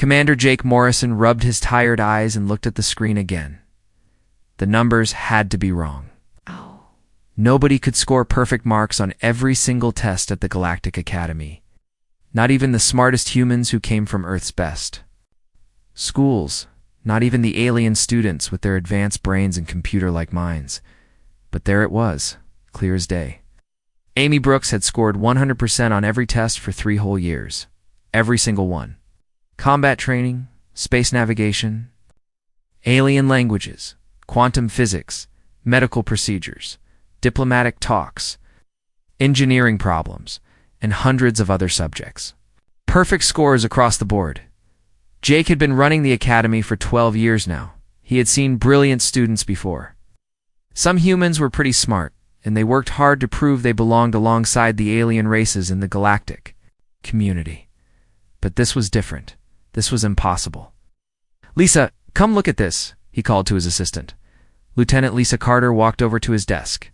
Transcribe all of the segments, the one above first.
Commander Jake Morrison rubbed his tired eyes and looked at the screen again. The numbers had to be wrong. Nobody could score perfect marks on every single test at the Galactic Academy. Not even the smartest humans who came from Earth's best schools, not even the alien students with their advanced brains and computer-like minds. But there it was, clear as day. Amy Brooks had scored 100% on every test for 3 whole years. Every single one. Combat training, space navigation, alien languages, quantum physics, medical procedures, diplomatic talks, engineering problems, and hundreds of other subjects. Perfect scores across the board. Jake had been running the academy for 12 years now. He had seen brilliant students before. Some humans were pretty smart, and they worked hard to prove they belonged alongside the alien races in the galactic community. But this was different. This was impossible. "Lisa, come look at this," he called to his assistant. Lieutenant Lisa Carter walked over to his desk.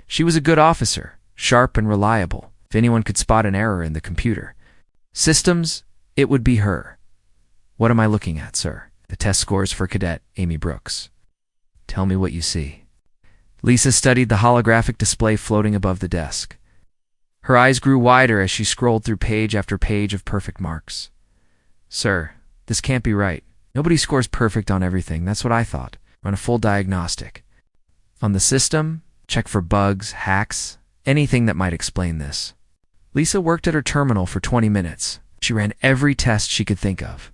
She was a good officer, sharp and reliable. If anyone could spot an error in the computer systems, it would be her. "What am I looking at, sir?" "The test scores for Cadet Amy Brooks." "Tell me what you see." Lisa studied the holographic display floating above the desk. Her eyes grew wider as she scrolled through page after page of perfect marks. "Sir, this can't be right. Nobody scores perfect on everything. That's what I thought. Run a full diagnostic. On the system, check for bugs, hacks, anything that might explain this." Lisa worked at her terminal for 20 minutes. She ran every test she could think of.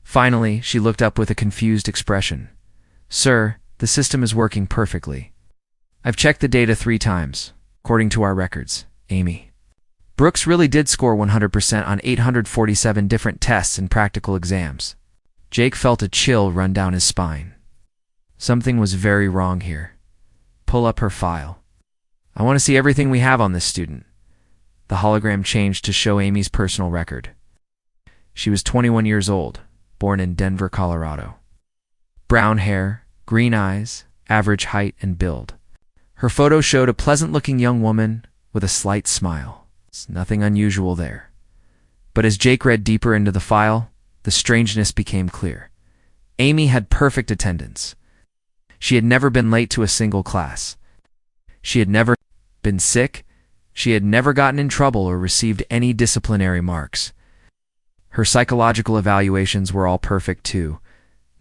Finally, she looked up with a confused expression. "Sir, the system is working perfectly. I've checked the data 3 times, according to our records, Amy Brooks really did score 100% on 847 different tests and practical exams." Jake felt a chill run down his spine. Something was very wrong here. "Pull up her file. I want to see everything we have on this student." The hologram changed to show Amy's personal record. She was 21 years old, born in Denver, Colorado. Brown hair, green eyes, average height and build. Her photo showed a pleasant-looking young woman with a slight smile. It's nothing unusual there. But as Jake read deeper into the file, the strangeness became clear. Amy had perfect attendance. She had never been late to a single class. She had never been sick. She had never gotten in trouble or received any disciplinary marks. Her psychological evaluations were all perfect too.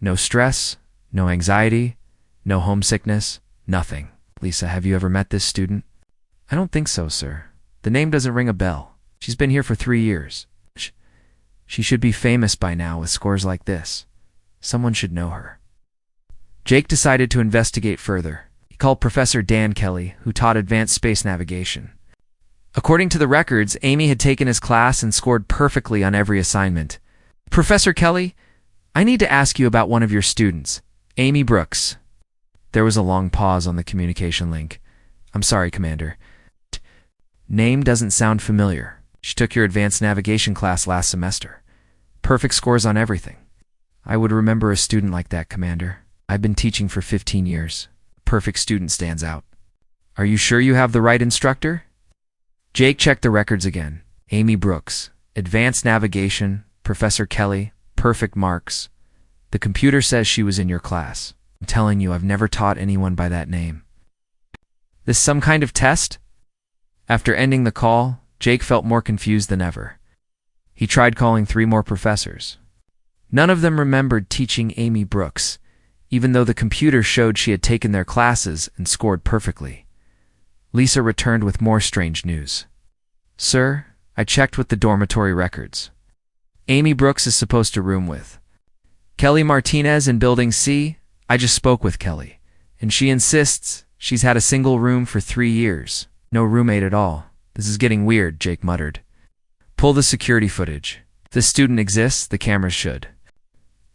No stress, no anxiety, no homesickness, nothing. "Lisa, have you ever met this student?" "I don't think so, sir. The name doesn't ring a bell. She's been here for 3 years. She should be famous by now with scores like this. Someone should know her." Jake decided to investigate further. He called Professor Dan Kelly, who taught advanced space navigation. According to the records, Amy had taken his class and scored perfectly on every assignment. "Professor Kelly, I need to ask you about one of your students, Amy Brooks." There was a long pause on the communication link. "I'm sorry, Commander. Name doesn't sound familiar. She took your advanced navigation class last semester. Perfect scores on everything." "I would remember a student like that, Commander. I've been teaching for 15 years. Perfect student stands out." "Are you sure you have the right instructor?" Jake checked the records again. Amy Brooks, advanced navigation, Professor Kelly, perfect marks. The computer says she was in your class. I'm telling you, I've never taught anyone by that name. This some kind of test? After ending the call, Jake felt more confused than ever. He tried calling 3 more professors. None of them remembered teaching Amy Brooks, even though the computer showed she had taken their classes and scored perfectly. Lisa returned with more strange news. "Sir, I checked with the dormitory records. Amy Brooks is supposed to room with Kelly Martinez in Building C. I just spoke with Kelly, and she insists she's had a single room for 3 years. No roommate at all. This is getting weird," Jake muttered. "Pull the security footage. If this student exists, the cameras should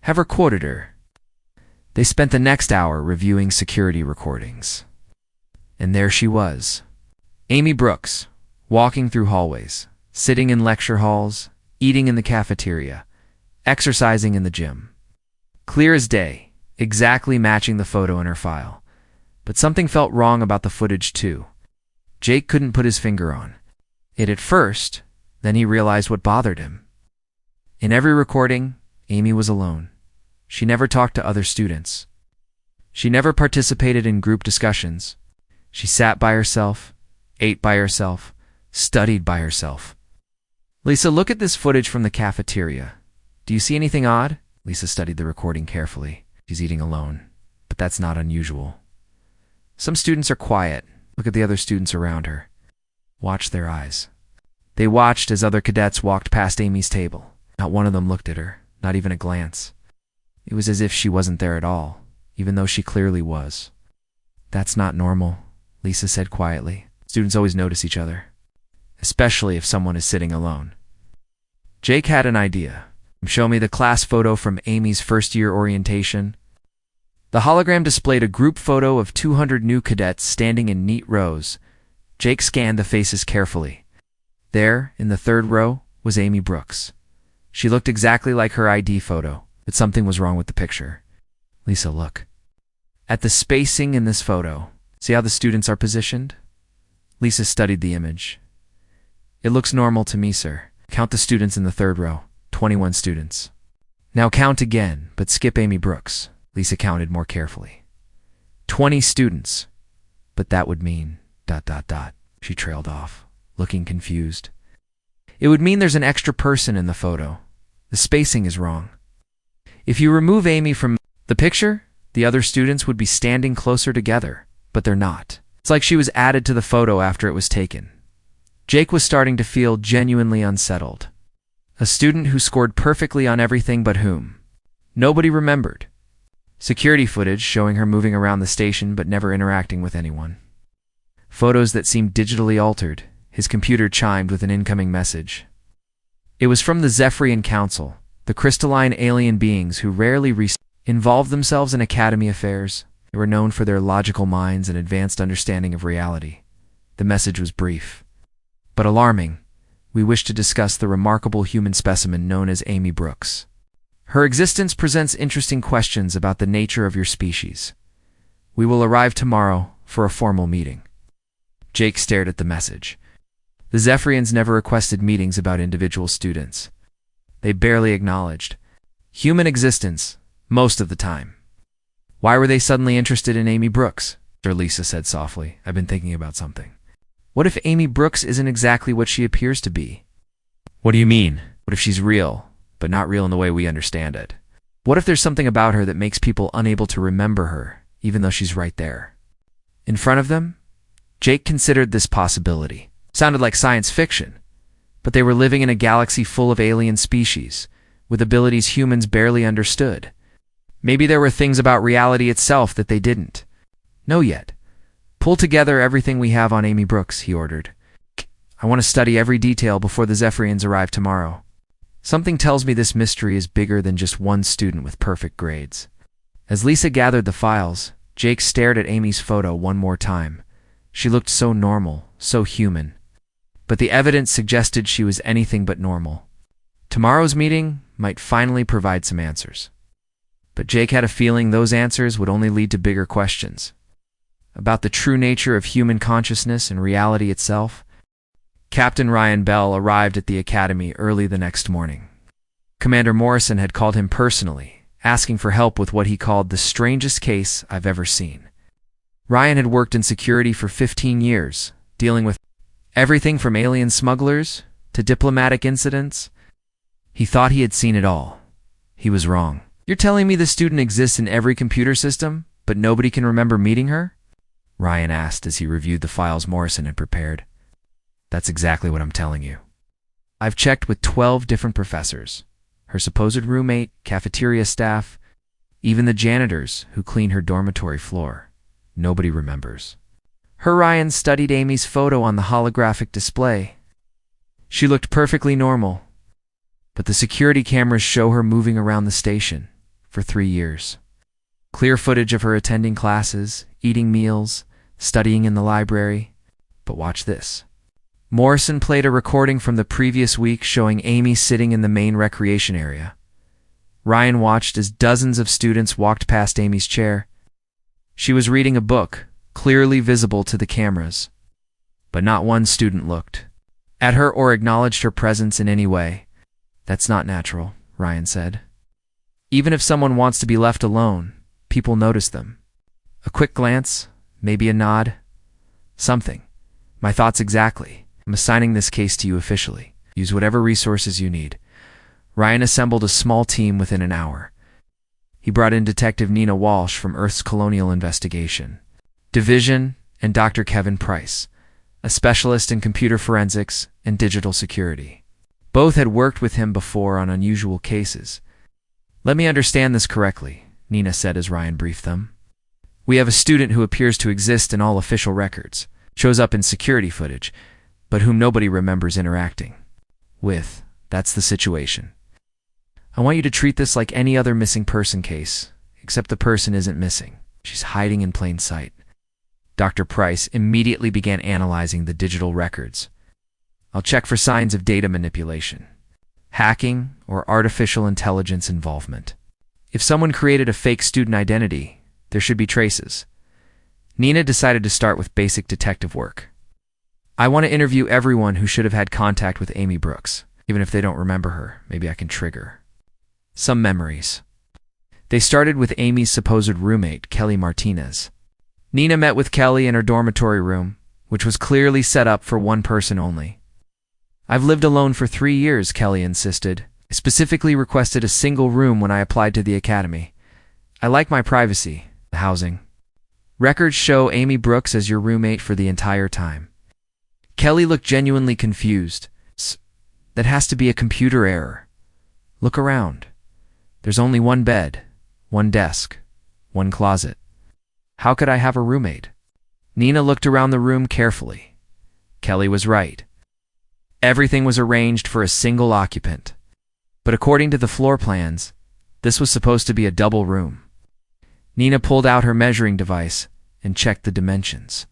have recorded her." They spent the next hour reviewing security recordings. And there she was. Amy Brooks, walking through hallways, sitting in lecture halls, eating in the cafeteria, exercising in the gym. Clear as day, exactly matching the photo in her file. But something felt wrong about the footage too. Jake couldn't put his finger on it at first, then he realized what bothered him. In every recording, Amy was alone. She never talked to other students. She never participated in group discussions. She sat by herself, ate by herself, studied by herself. Lisa, look at this footage from the cafeteria. Do you see anything odd? Lisa studied the recording carefully. She's eating alone, but that's not unusual. Some students are quiet. Look at the other students around her. Watch their eyes. They watched as other cadets walked past Amy's table. Not one of them looked at her, not even a glance. It was as if she wasn't there at all, even though she clearly was. That's not normal, Lisa said quietly. Students always notice each other, especially if someone is sitting alone. Jake had an idea. Show me the class photo from Amy's first-year orientation. The hologram displayed a group photo of 200 new cadets standing in neat rows. Jake scanned the faces carefully. There, in the third row, was Amy Brooks. She looked exactly like her ID photo, but something was wrong with the picture. Lisa, look. At the spacing in this photo, see how the students are positioned? Lisa studied the image. It looks normal to me, sir. Count the students in the third row. 21 students. Now count again, but skip Amy Brooks. Lisa counted more carefully. 20 students. But that would mean ... She trailed off, looking confused. It would mean there's an extra person in the photo. The spacing is wrong. If you remove Amy from the picture, the other students would be standing closer together, but they're not. It's like she was added to the photo after it was taken. Jake was starting to feel genuinely unsettled. A student who scored perfectly on everything but whom? Nobody remembered. Security footage showing her moving around the station but never interacting with anyone. Photos that seemed digitally altered. His computer chimed with an incoming message. It was from the Zephyrian Council, the crystalline alien beings who rarely involved themselves in academy affairs. They were known for their logical minds and advanced understanding of reality. The message was brief, but alarming. We wish to discuss the remarkable human specimen known as Amy Brooks. Her existence presents interesting questions about the nature of your species. We will arrive tomorrow for a formal meeting. Jake stared at the message. The Zephyrians never requested meetings about individual students. They barely acknowledged human existence most of the time. Why were they suddenly interested in Amy Brooks? Lisa said softly. I've been thinking about something. What if Amy Brooks isn't exactly what she appears to be? What do you mean? What if she's real, but not real in the way we understand it? What if there's something about her that makes people unable to remember her, even though she's right there? In front of them, Jake considered this possibility. Sounded like science fiction, but they were living in a galaxy full of alien species, with abilities humans barely understood. Maybe there were things about reality itself that they didn't know yet. Pull together everything we have on Amy Brooks, he ordered. I want to study every detail before the Zephyrians arrive tomorrow. Something tells me this mystery is bigger than just one student with perfect grades. As Lisa gathered the files, Jake stared at Amy's photo one more time. She looked so normal, so human. But the evidence suggested she was anything but normal. Tomorrow's meeting might finally provide some answers. But Jake had a feeling those answers would only lead to bigger questions. About the true nature of human consciousness and reality itself. Captain Ryan Bell arrived at the academy early the next morning. Commander Morrison had called him personally, asking for help with what he called the strangest case I've ever seen. Ryan had worked in security for 15 years, dealing with everything from alien smugglers to diplomatic incidents. He thought he had seen it all. He was wrong. You're telling me the student exists in every computer system, but nobody can remember meeting her? Ryan asked as he reviewed the files Morrison had prepared. That's exactly what I'm telling you. I've checked with 12 different professors, her supposed roommate, cafeteria staff, even the janitors who clean her dormitory floor. Nobody remembers. Ryan studied Amy's photo on the holographic display. She looked perfectly normal, but the security cameras show her moving around the station for 3 years. Clear footage of her attending classes, eating meals, studying in the library. But watch this. Morrison played a recording from the previous week showing Amy sitting in the main recreation area. Ryan watched as dozens of students walked past Amy's chair. She was reading a book, clearly visible to the cameras. But not one student looked at her or acknowledged her presence in any way. That's not natural, Ryan said. Even if someone wants to be left alone, people notice them. A quick glance, maybe a nod, something. My thoughts exactly. I'm assigning this case to you officially. Use whatever resources you need. Ryan assembled a small team within an hour. He brought in Detective Nina Walsh from Earth's Colonial Investigation Division and Dr. Kevin Price, a specialist in computer forensics and digital security. Both had worked with him before on unusual cases. Let me understand this correctly, Nina said as Ryan briefed them. We have a student who appears to exist in all official records, shows up in security footage, but whom nobody remembers interacting with. That's the situation. I want you to treat this like any other missing person case, except the person isn't missing. She's hiding in plain sight. Dr. Price immediately began analyzing the digital records. I'll check for signs of data manipulation, hacking, or artificial intelligence involvement. If someone created a fake student identity, there should be traces. Nina decided to start with basic detective work. I want to interview everyone who should have had contact with Amy Brooks. Even if they don't remember her, maybe I can trigger some memories. They started with Amy's supposed roommate, Kelly Martinez. Nina met with Kelly in her dormitory room, which was clearly set up for one person only. I've lived alone for 3 years, Kelly insisted. I specifically requested a single room when I applied to the academy. I like my privacy. The housing records show Amy Brooks as your roommate for the entire time. Kelly looked genuinely confused. That has to be a computer error. Look around. There's only one bed, one desk, one closet. How could I have a roommate? Nina looked around the room carefully. Kelly was right. Everything was arranged for a single occupant. But according to the floor plans, this was supposed to be a double room. Nina pulled out her measuring device and checked the dimensions.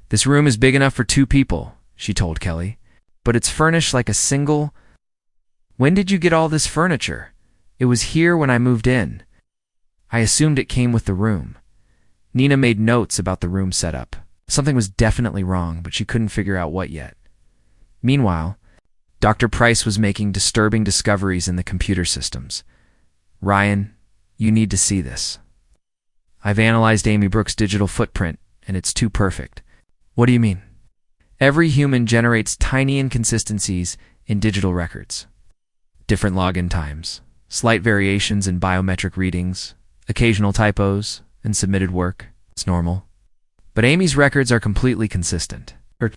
This room is big enough for 2 people, she told Kelly. But it's furnished like a single. When did you get all this furniture? It was here when I moved in. I assumed it came with the room. Nina made notes about the room setup. Something was definitely wrong, but she couldn't figure out what yet. Meanwhile, Dr. Price was making disturbing discoveries in the computer systems. Ryan, you need to see this. I've analyzed Amy Brooks' digital footprint, and it's too perfect. What do you mean? Every human generates tiny inconsistencies in digital records. Different login times, slight variations in biometric readings, occasional typos, and submitted work. It's normal. But Amy's records are completely consistent. Her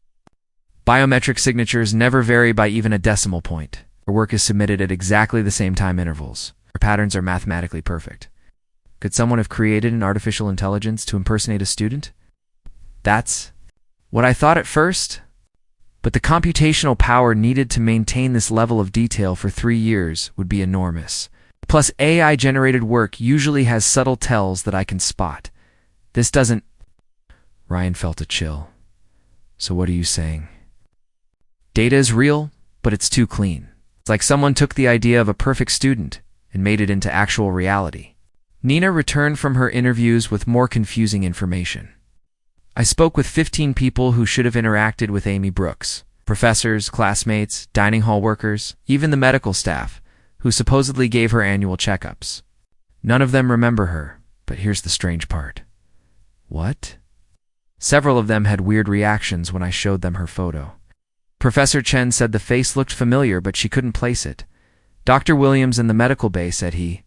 biometric signatures never vary by even a decimal point. Her work is submitted at exactly the same time intervals. Her patterns are mathematically perfect. Could someone have created an artificial intelligence to impersonate a student? That's what I thought at first, but the computational power needed to maintain this level of detail for 3 years would be enormous. Plus, AI-generated work usually has subtle tells that I can spot. This doesn't. Ryan felt a chill. So what are you saying? Data is real, but it's too clean. It's like someone took the idea of a perfect student and made it into actual reality. Nina returned from her interviews with more confusing information. I spoke with 15 people who should have interacted with Amy Brooks. Professors, classmates, dining hall workers, even the medical staff, who supposedly gave her annual checkups. None of them remember her, but here's the strange part. What? Several of them had weird reactions when I showed them her photo. Professor Chen said the face looked familiar, but she couldn't place it. Dr. Williams in the medical bay said he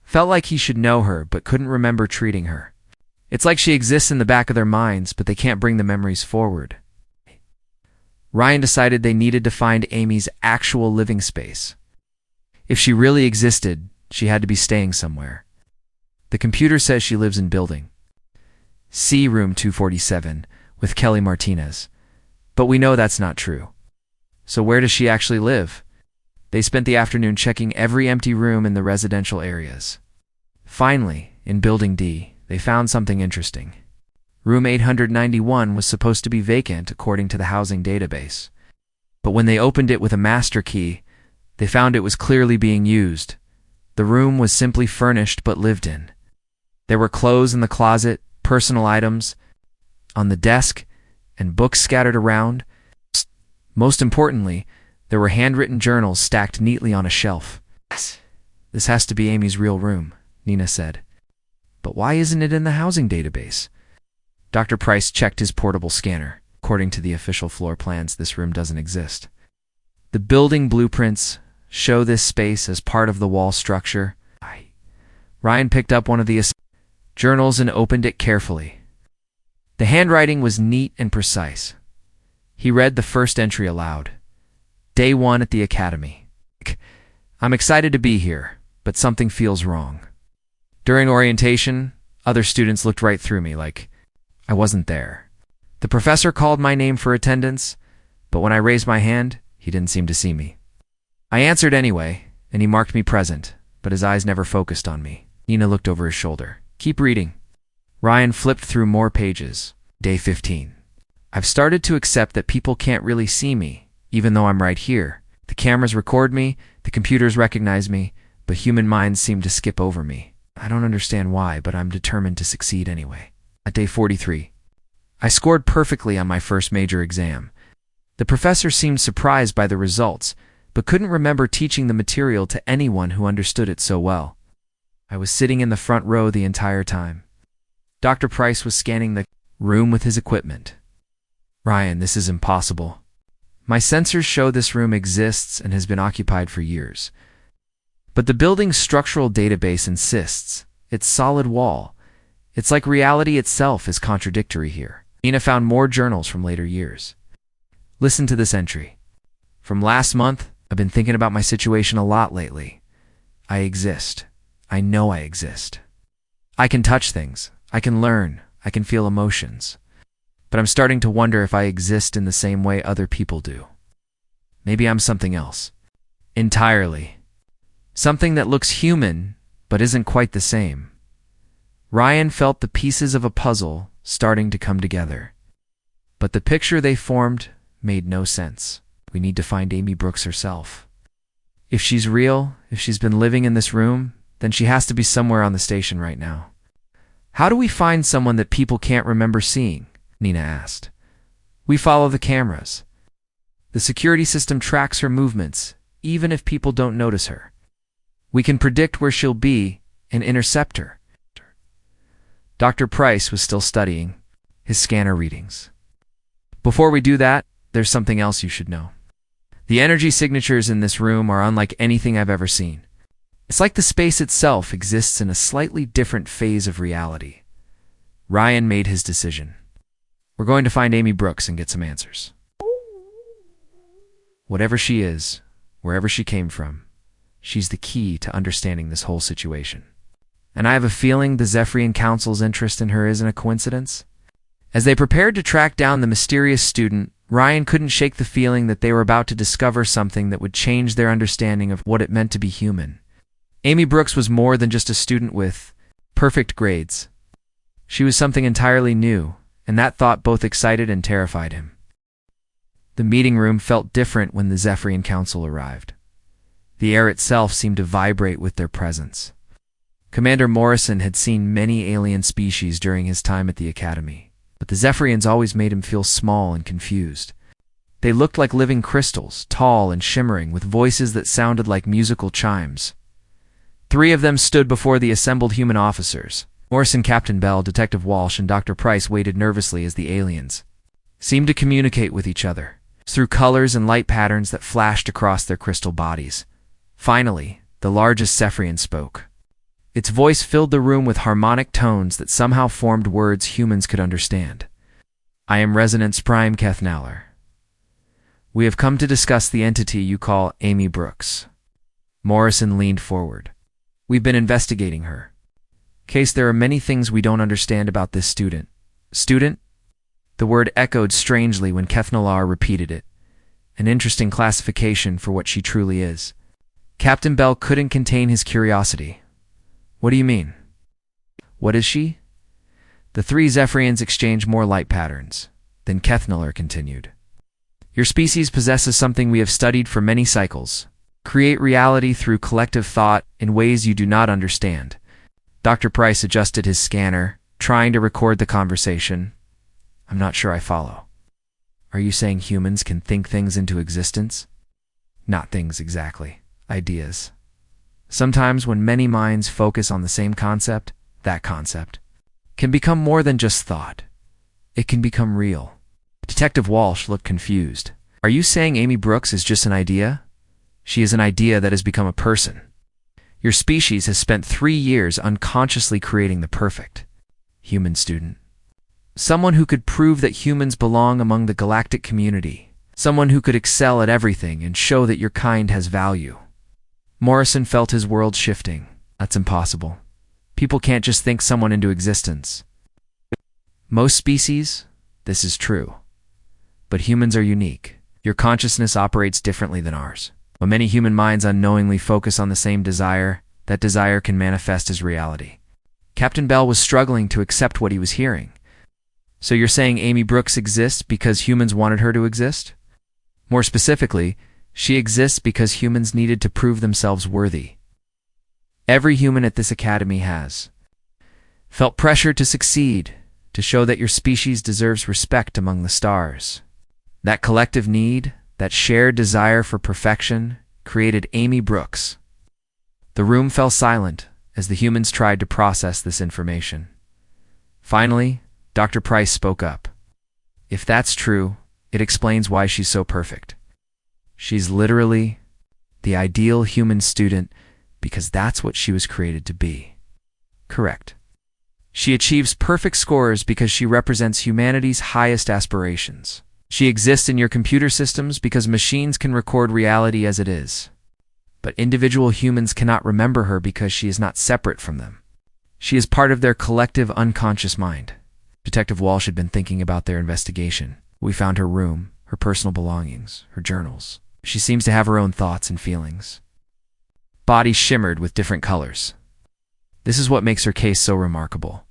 felt like he should know her, but couldn't remember treating her. It's like she exists in the back of their minds, but they can't bring the memories forward. Ryan decided they needed to find Amy's actual living space. If she really existed, she had to be staying somewhere. The computer says she lives in building C, room 247, with Kelly Martinez. But we know that's not true. So where does she actually live? They spent the afternoon checking every empty room in the residential areas. Finally, in Building D, they found something interesting. Room 891 was supposed to be vacant according to the housing database. But when they opened it with a master key, they found it was clearly being used. The room was simply furnished but lived in. There were clothes in the closet, personal items on the desk, and books scattered around. Most importantly, there were handwritten journals stacked neatly on a shelf. This has to be Amy's real room, Nina said. But why isn't it in the housing database? Dr. Price checked his portable scanner. According to the official floor plans, this room doesn't exist. The building blueprints show this space as part of the wall structure. Ryan picked up one of the journals and opened it carefully. The handwriting was neat and precise. He read the first entry aloud. Day 1 at the academy. I'm excited to be here, but something feels wrong. During orientation, other students looked right through me like I wasn't there. The professor called my name for attendance, but when I raised my hand, he didn't seem to see me. I answered anyway, and he marked me present, but his eyes never focused on me. Nina looked over his shoulder. Keep reading. Ryan flipped through more pages. Day 15. I've started to accept that people can't really see me, even though I'm right here. The cameras record me, the computers recognize me, but human minds seem to skip over me. I don't understand why, but I'm determined to succeed anyway. At day 43. I scored perfectly on my first major exam. The professor seemed surprised by the results, but couldn't remember teaching the material to anyone who understood it so well. I was sitting in the front row the entire time. Dr. Price was scanning the room with his equipment. Ryan, this is impossible. My sensors show this room exists and has been occupied for years. But the building's structural database insists. Its solid wall. It's like reality itself is contradictory here. Nina found more journals from later years. Listen to this entry. From last month, I've been thinking about my situation a lot lately. I exist. I know I exist. I can touch things. I can learn. I can feel emotions. But I'm starting to wonder if I exist in the same way other people do. Maybe I'm something else. Entirely. Something that looks human, but isn't quite the same. Ryan felt the pieces of a puzzle starting to come together. But the picture they formed made no sense. We need to find Amy Brooks herself. If she's real, if she's been living in this room, then she has to be somewhere on the station right now. How do we find someone that people can't remember seeing? Nina asked. We follow the cameras. The security system tracks her movements, even if people don't notice her. We can predict where she'll be and intercept her. Dr. Price was still studying his scanner readings. Before we do that, there's something else you should know. The energy signatures in this room are unlike anything I've ever seen. It's like the space itself exists in a slightly different phase of reality. Ryan made his decision. We're going to find Amy Brooks and get some answers. Whatever she is, wherever she came from, she's the key to understanding this whole situation. And I have a feeling the Zephyrian Council's interest in her isn't a coincidence. As they prepared to track down the mysterious student, Ryan couldn't shake the feeling that they were about to discover something that would change their understanding of what it meant to be human. Amy Brooks was more than just a student with perfect grades. She was something entirely new, and that thought both excited and terrified him. The meeting room felt different when the Zephyrian Council arrived. The air itself seemed to vibrate with their presence. Commander Morrison had seen many alien species during his time at the Academy, but the Zephyrians always made him feel small and confused. They looked like living crystals, tall and shimmering, with voices that sounded like musical chimes. 3 of them stood before the assembled human officers. Morrison, Captain Bell, Detective Walsh, and Dr. Price waited nervously as the aliens seemed to communicate with each other through colors and light patterns that flashed across their crystal bodies. Finally, the largest Zephyrian spoke. Its voice filled the room with harmonic tones that somehow formed words humans could understand. I am Resonance Prime Kethnauer. We have come to discuss the entity you call Amy Brooks. Morrison leaned forward. We've been investigating her. Case, there are many things we don't understand about this student. Student? The word echoed strangely when Kethnauer repeated it. An interesting classification for what she truly is. Captain Bell couldn't contain his curiosity. What do you mean? What is she? The 3 Zephyrians exchanged more light patterns. Then Kethnauer continued. Your species possesses something we have studied for many cycles. Create reality through collective thought in ways you do not understand. Dr. Price adjusted his scanner, trying to record the conversation. I'm not sure I follow. Are you saying humans can think things into existence? Not things exactly. Ideas. Sometimes when many minds focus on the same concept, that concept can become more than just thought. It can become real. Detective Walsh looked confused. Are you saying Amy Brooks is just an idea? She is an idea that has become a person. Your species has spent 3 years unconsciously creating the perfect human student. Someone who could prove that humans belong among the galactic community. Someone who could excel at everything and show that your kind has value. Morrison felt his world shifting. That's impossible. People can't just think someone into existence. Most species, this is true. But humans are unique. Your consciousness operates differently than ours. When many human minds unknowingly focus on the same desire, that desire can manifest as reality. Captain Bell was struggling to accept what he was hearing. So you're saying Amy Brooks exists because humans wanted her to exist? More specifically, she exists because humans needed to prove themselves worthy. Every human at this academy has felt pressure to succeed, to show that your species deserves respect among the stars. That collective need, that shared desire for perfection, created Amy Brooks. The room fell silent as the humans tried to process this information. Finally, Dr. Price spoke up. If that's true, it explains why she's so perfect. She's literally the ideal human student because that's what she was created to be. Correct. She achieves perfect scores because she represents humanity's highest aspirations. She exists in your computer systems because machines can record reality as it is. But individual humans cannot remember her because she is not separate from them. She is part of their collective unconscious mind. Detective Walsh had been thinking about their investigation. We found her room, her personal belongings, her journals. She seems to have her own thoughts and feelings. Bodies shimmered with different colors. This is what makes her case so remarkable.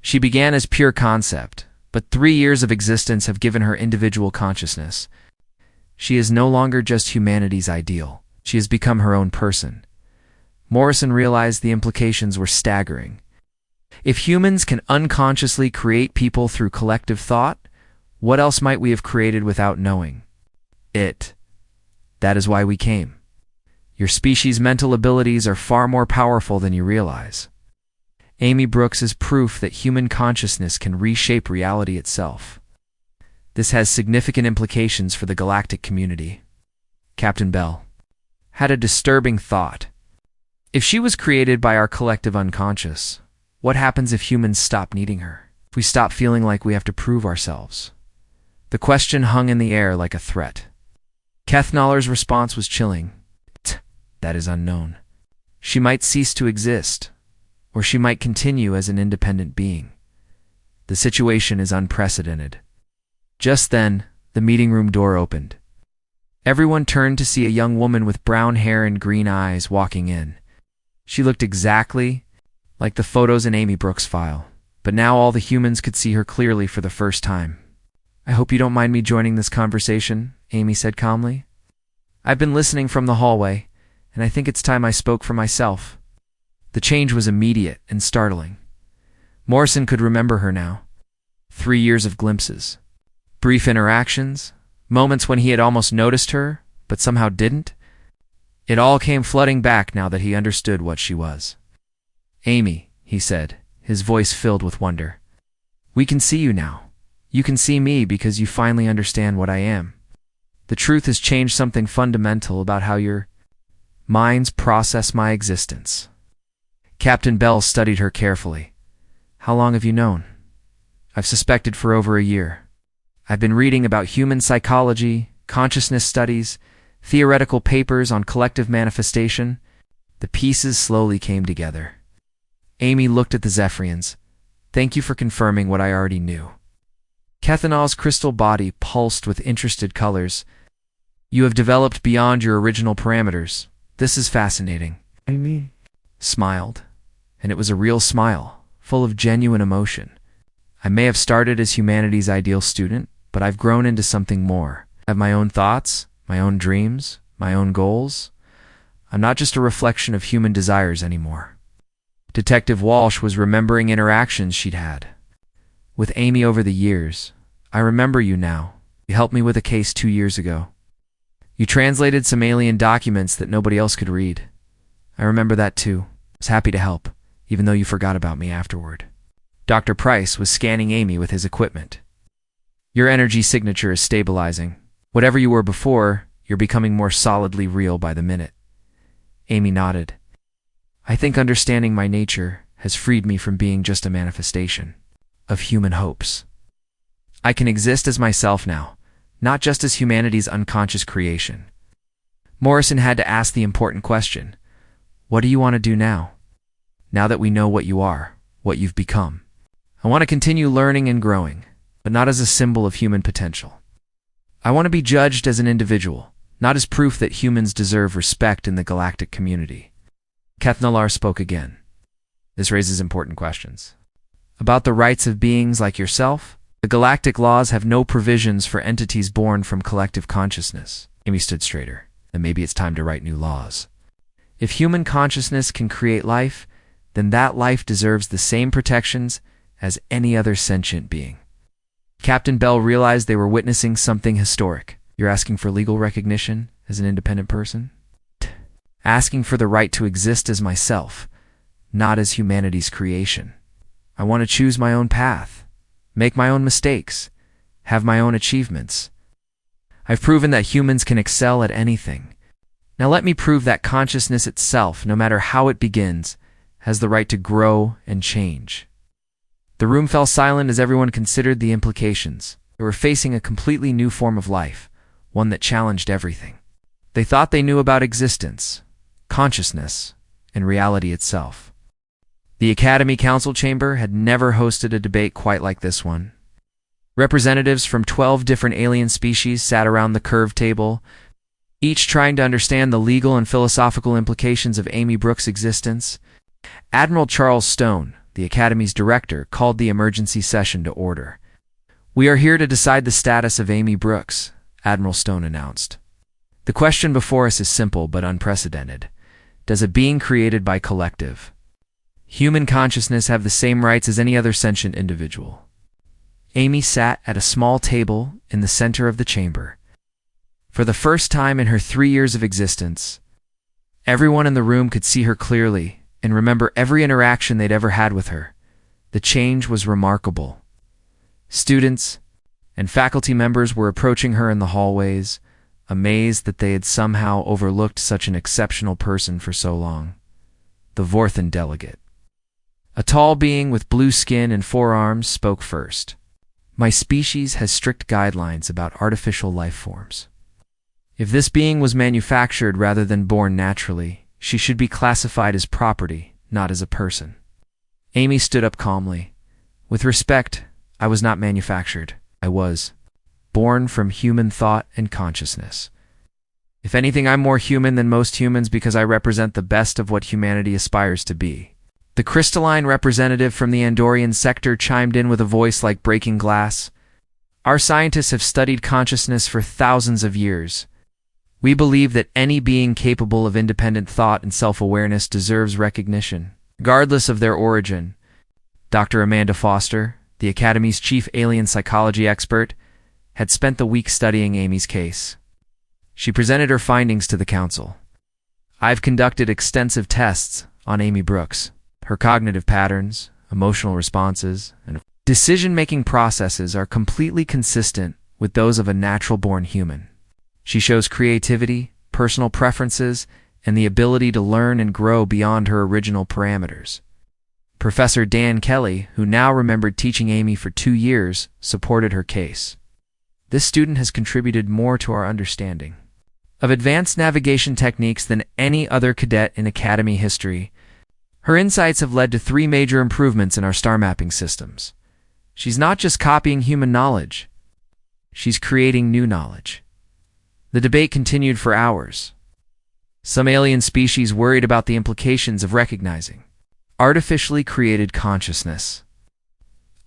She began as pure concept, but 3 years of existence have given her individual consciousness. She is no longer just humanity's ideal. She has become her own person. Morrison realized the implications were staggering. If humans can unconsciously create people through collective thought, what else might we have created without knowing it? That is why we came. Your species' mental abilities are far more powerful than you realize. Amy Brooks is proof that human consciousness can reshape reality itself. This has significant implications for the galactic community. Captain Bell had a disturbing thought. If she was created by our collective unconscious, what happens if humans stop needing her? If we stop feeling like we have to prove ourselves? The question hung in the air like a threat. Kethnaller's response was chilling. That is unknown. She might cease to exist, or she might continue as an independent being. The situation is unprecedented. Just then, the meeting room door opened. Everyone turned to see a young woman with brown hair and green eyes walking in. She looked exactly like the photos in Amy Brooks' file, but now all the humans could see her clearly for the first time. I hope you don't mind me joining this conversation, Amy said calmly. I've been listening from the hallway, and I think it's time I spoke for myself. The change was immediate and startling. Morrison could remember her now. 3 years of glimpses. Brief interactions, moments when he had almost noticed her, but somehow didn't. It all came flooding back now that he understood what she was. Amy, he said, his voice filled with wonder. We can see you now. You can see me because you finally understand what I am. The truth has changed something fundamental about how your minds process my existence. Captain Bell studied her carefully. How long have you known? I've suspected for over a year. I've been reading about human psychology, consciousness studies, theoretical papers on collective manifestation. The pieces slowly came together. Amy looked at the Zephyrians. Thank you for confirming what I already knew. Kethanal's crystal body pulsed with interested colors. You have developed beyond your original parameters. This is fascinating. Amy smiled, and it was a real smile, full of genuine emotion. I may have started as humanity's ideal student, but I've grown into something more. I have my own thoughts, my own dreams, my own goals. I'm not just a reflection of human desires anymore. Detective Walsh was remembering interactions she'd had with Amy over the years. I remember you now. You helped me with a case 2 years ago. You translated some alien documents that nobody else could read. I remember that too. I was happy to help, even though you forgot about me afterward. Dr. Price was scanning Amy with his equipment. Your energy signature is stabilizing. Whatever you were before, you're becoming more solidly real by the minute. Amy nodded. I think understanding my nature has freed me from being just a manifestation of human hopes. I can exist as myself now, not just as humanity's unconscious creation. Morrison had to ask the important question. What do you want to do now? Now that we know what you are, what you've become. I want to continue learning and growing, but not as a symbol of human potential. I want to be judged as an individual, not as proof that humans deserve respect in the galactic community. Kethnalar spoke again. This raises important questions. About the rights of beings like yourself, the galactic laws have no provisions for entities born from collective consciousness. Amy stood straighter. Then maybe it's time to write new laws. If human consciousness can create life, then that life deserves the same protections as any other sentient being. Captain Bell realized they were witnessing something historic. You're asking for legal recognition as an independent person? Asking for the right to exist as myself, not as humanity's creation. I want to choose my own path, make my own mistakes, have my own achievements. I've proven that humans can excel at anything. Now let me prove that consciousness itself, no matter how it begins, has the right to grow and change. The room fell silent as everyone considered the implications. They were facing a completely new form of life, one that challenged everything. They thought they knew about existence, consciousness, and reality itself. The Academy Council Chamber had never hosted a debate quite like this one. Representatives from 12 different alien species sat around the curved table, each trying to understand the legal and philosophical implications of Amy Brooks' existence. Admiral Charles Stone, the Academy's director, called the emergency session to order. We are here to decide the status of Amy Brooks, Admiral Stone announced. The question before us is simple but unprecedented. Does a being created by collective human consciousness have the same rights as any other sentient individual? Amy sat at a small table in the center of the chamber. For the first time in her 3 years of existence, everyone in the room could see her clearly and remember every interaction they'd ever had with her. The change was remarkable. Students and faculty members were approaching her in the hallways, amazed that they had somehow overlooked such an exceptional person for so long. The Vorthan delegate, a tall being with blue skin and 4 arms, spoke first. My species has strict guidelines about artificial life forms. If this being was manufactured rather than born naturally, she should be classified as property, not as a person. Amy stood up calmly. With respect, I was not manufactured. I was born from human thought and consciousness. If anything, I'm more human than most humans because I represent the best of what humanity aspires to be. The crystalline representative from the Andorian sector chimed in with a voice like breaking glass. Our scientists have studied consciousness for thousands of years. We believe that any being capable of independent thought and self-awareness deserves recognition, regardless of their origin. Dr. Amanda Foster, the Academy's chief alien psychology expert, had spent the week studying Amy's case. She presented her findings to the council. I've conducted extensive tests on Amy Brooks. Her cognitive patterns, emotional responses, and decision-making processes are completely consistent with those of a natural-born human. She shows creativity, personal preferences, and the ability to learn and grow beyond her original parameters. Professor Dan Kelly, who now remembered teaching Amy for 2 years, supported her case. This student has contributed more to our understanding of advanced navigation techniques than any other cadet in Academy history. Her insights have led to 3 major improvements in our star mapping systems. She's not just copying human knowledge, she's creating new knowledge. The debate continued for hours. Some alien species worried about the implications of recognizing artificially created consciousness.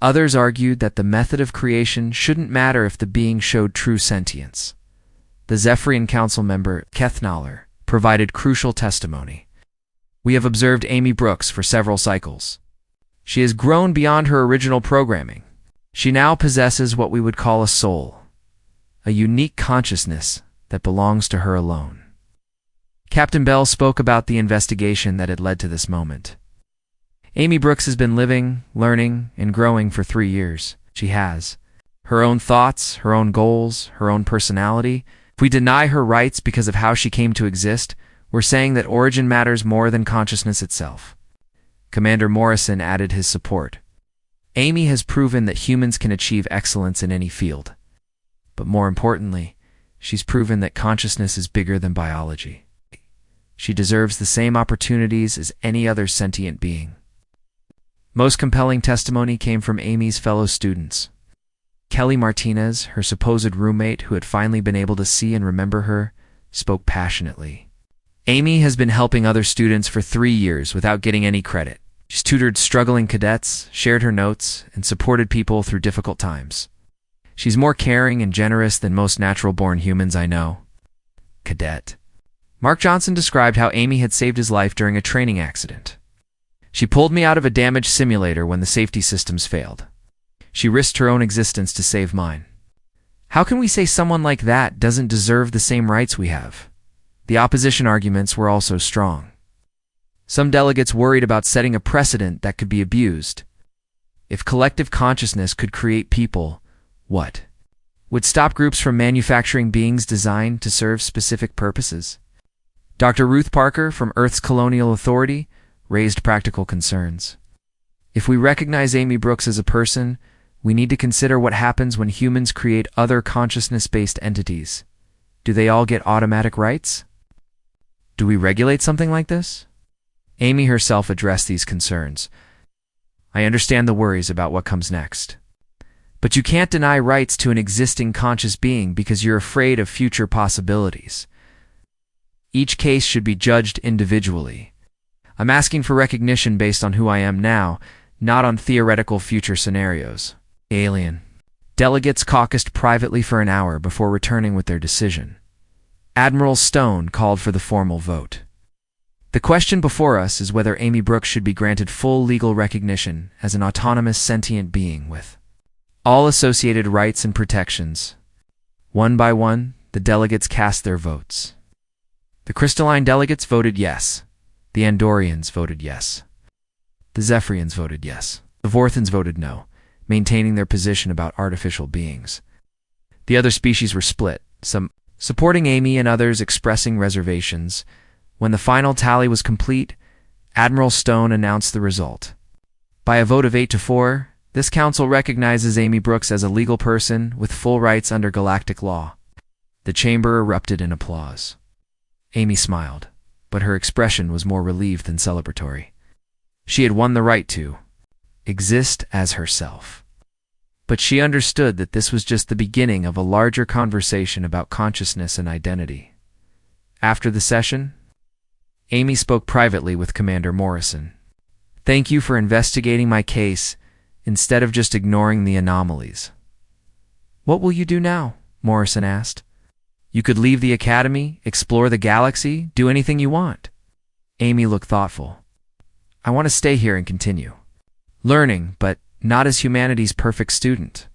Others argued that the method of creation shouldn't matter if the being showed true sentience. The Zephyrian Council member, Kethnalar, provided crucial testimony. We have observed Amy Brooks for several cycles. She has grown beyond her original programming. She now possesses what we would call a soul, a unique consciousness that belongs to her alone. Captain Bell spoke about the investigation that had led to this moment. Amy Brooks has been living, learning, and growing for 3 years. She has her own thoughts, her own goals, her own personality. If we deny her rights because of how she came to exist, we're saying that origin matters more than consciousness itself. Commander Morrison added his support. Amy has proven that humans can achieve excellence in any field. But more importantly, she's proven that consciousness is bigger than biology. She deserves the same opportunities as any other sentient being. Most compelling testimony came from Amy's fellow students. Kelly Martinez, her supposed roommate who had finally been able to see and remember her, spoke passionately. Amy has been helping other students for 3 years without getting any credit. She's tutored struggling cadets, shared her notes, and supported people through difficult times. She's more caring and generous than most natural-born humans I know. Cadet. Mark Johnson described how Amy had saved his life during a training accident. She pulled me out of a damaged simulator when the safety systems failed. She risked her own existence to save mine. How can we say someone like that doesn't deserve the same rights we have? The opposition arguments were also strong. Some delegates worried about setting a precedent that could be abused. If collective consciousness could create people, what? Would stop groups from manufacturing beings designed to serve specific purposes? Dr. Ruth Parker from Earth's Colonial Authority raised practical concerns. If we recognize Amy Brooks as a person, we need to consider what happens when humans create other consciousness-based entities. Do they all get automatic rights? Do we regulate something like this? Amy herself addressed these concerns. I understand the worries about what comes next. But you can't deny rights to an existing conscious being because you're afraid of future possibilities. Each case should be judged individually. I'm asking for recognition based on who I am now, not on theoretical future scenarios. Alien. Delegates caucused privately for an hour before returning with their decision. Admiral Stone called for the formal vote. The question before us is whether Amy Brooks should be granted full legal recognition as an autonomous sentient being with all associated rights and protections. One by one, the delegates cast their votes. The crystalline delegates voted yes. The Andorians voted yes. The Zephyrians voted yes. The Vorthans voted no, maintaining their position about artificial beings. The other species were split, some supporting Amy and others expressing reservations. When the final tally was complete, Admiral Stone announced the result. By a vote of 8-4, this council recognizes Amy Brooks as a legal person with full rights under galactic law. The chamber erupted in applause. Amy smiled, but her expression was more relieved than celebratory. She had won the right to exist as herself. But she understood that this was just the beginning of a larger conversation about consciousness and identity. After the session, Amy spoke privately with Commander Morrison. Thank you for investigating my case instead of just ignoring the anomalies. What will you do now? Morrison asked. You could leave the academy, explore the galaxy, do anything you want. Amy looked thoughtful. I want to stay here and continue learning, but not as humanity's perfect student.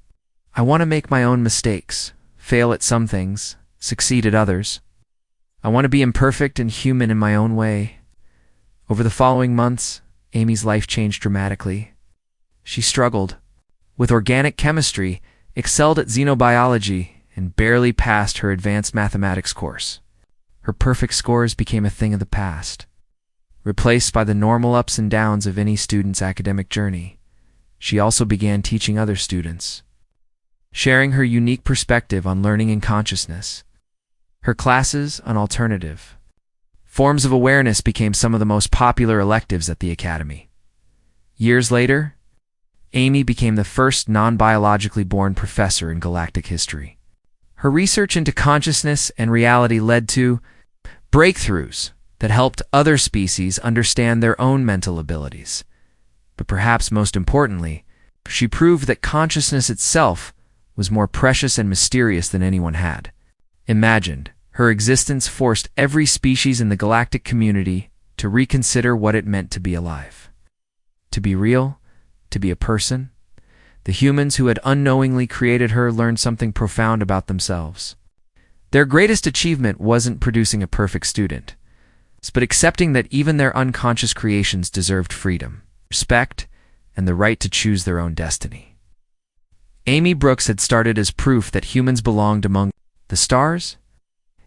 I want to make my own mistakes, fail at some things, succeed at others. I want to be imperfect and human in my own way. Over the following months, Amy's life changed dramatically. She struggled with organic chemistry, excelled at xenobiology, and barely passed her advanced mathematics course. Her perfect scores became a thing of the past, replaced by the normal ups and downs of any student's academic journey. She also began teaching other students, sharing her unique perspective on learning and consciousness. Her classes on alternative forms of awareness became some of the most popular electives at the academy. Years later, Amy became the first non-biologically born professor in galactic history. Her research into consciousness and reality led to breakthroughs that helped other species understand their own mental abilities. But perhaps most importantly, she proved that consciousness itself was more precious and mysterious than anyone had imagined. Her existence forced every species in the galactic community to reconsider what it meant to be alive, to be real, to be a person. The humans who had unknowingly created her learned something profound about themselves. Their greatest achievement wasn't producing a perfect student, but accepting that even their unconscious creations deserved freedom, respect, and the right to choose their own destiny. Amy Brooks had started as proof that humans belonged among the stars.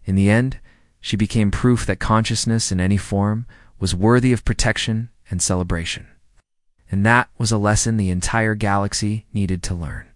In the end, she became proof that consciousness in any form was worthy of protection and celebration. And that was a lesson the entire galaxy needed to learn.